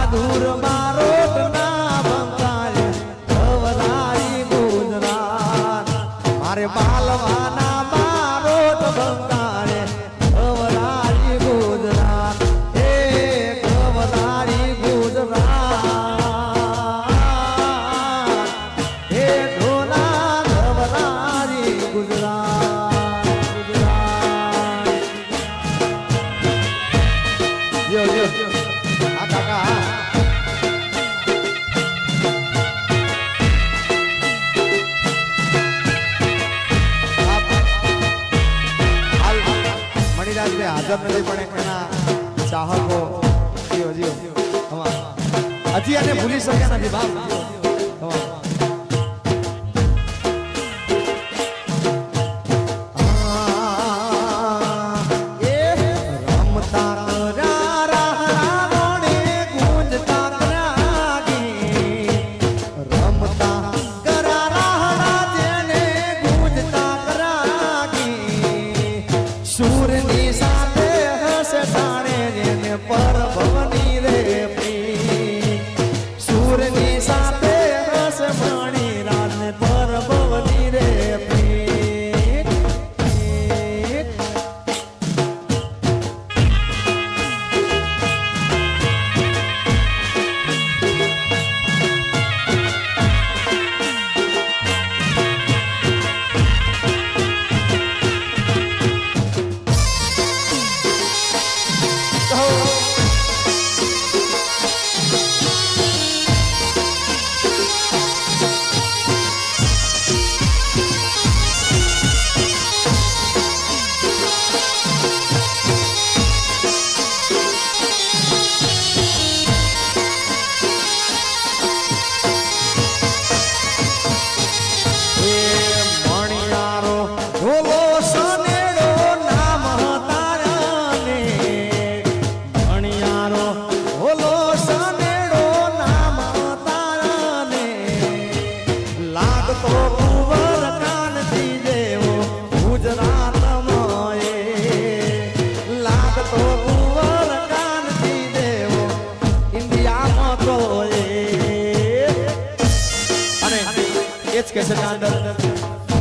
બહાદુર બારોટ ના બંધાય અવધારી ગુજરાત મારે બાલવાના બારોટ બંધાય અવધારી ગુજરાત એક અવધારી ગુજરાત એ ઢોલા અવધારી ગુજરાત ગુજરાત yo yo હાજર નથી પણ એના ચાહકો હજી આને ભૂલી શક્યા નથી બાપ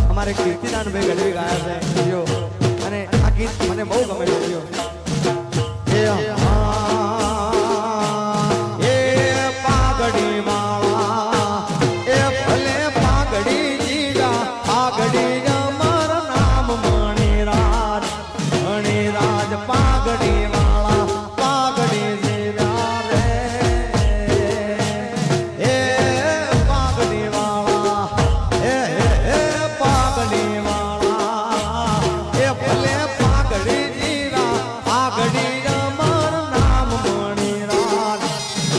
हमारे कीर्तिदान भाई गढ़वी गाया है जो અને આ ગીત મને બહુ ગમે છે જો એ પાઘડી માળા એ ભલે પાઘડી જીજા પાઘડી અમર નામ મણિરાજ મણિરાજ પાઘડી માળા પાઘડી જીજા રે એ પાઘડી માળા એ પાઘડી માળા એ ભલે પાઘડી જીરા પાઘડી અમર નામ મણિરાજ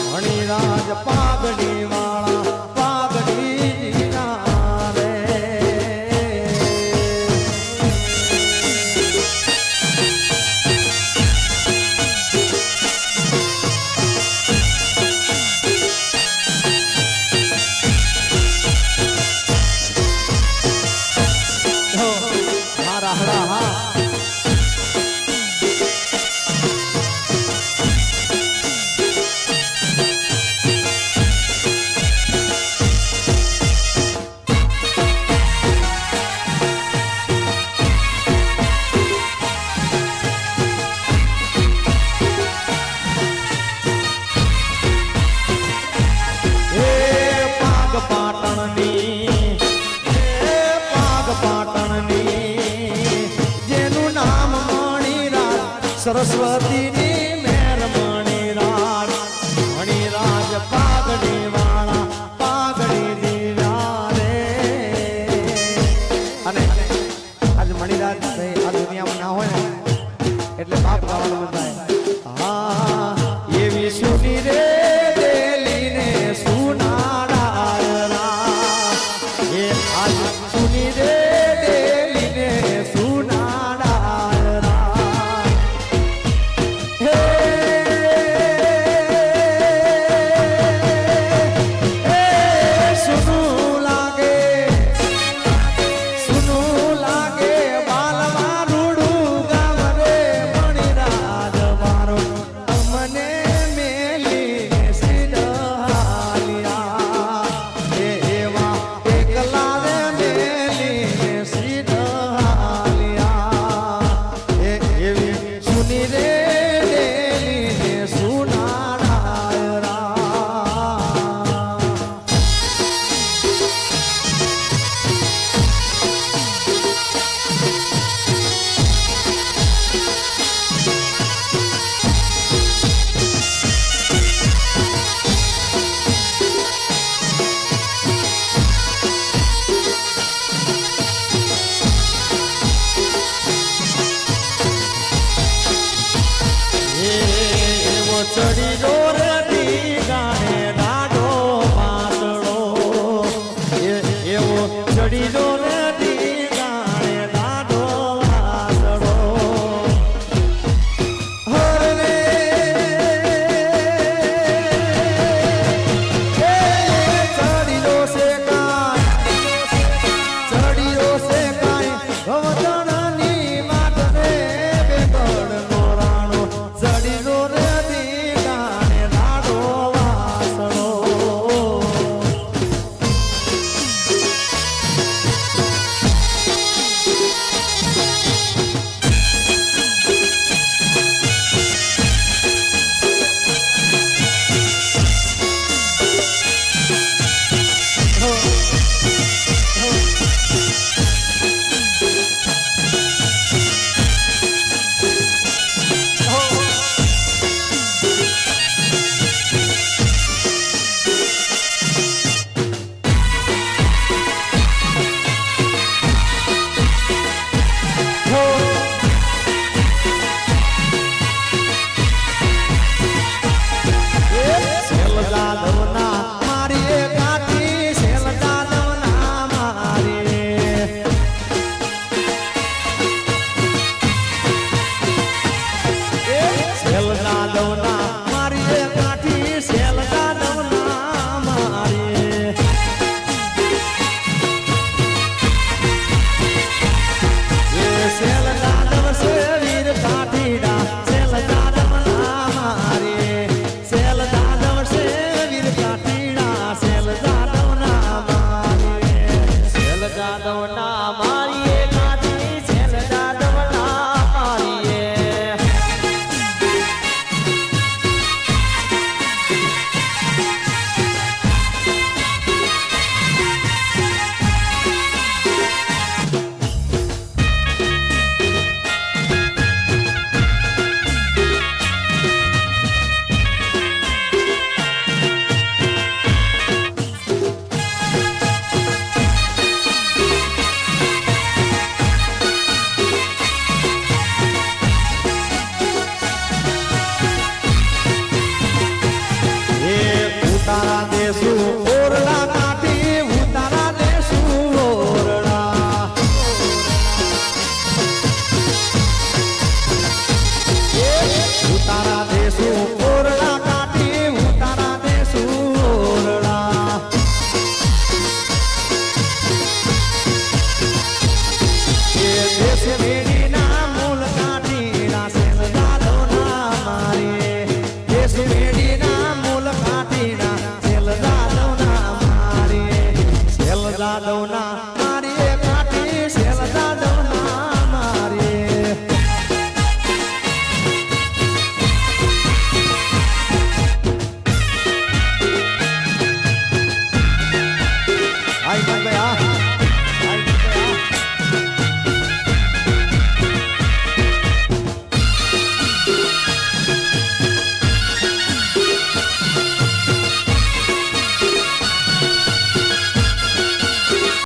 મણિરાજ પાઘડી માળા પાઘડી જીરા રે મારા હરા હા सरस्वती नी मेर मणिराज मणिराज पाघड़ी वाला पाघड़ी दीवा रे अने आज मणिराज भाई आ दुनिया में ना होय ने એટલે બાપ ગાવાનું મન થાય હા એવી સુની રે દેલીને સુનાડા એ આજ સુની રે દેલીને સુનાડા મને મેલી ઘડી રો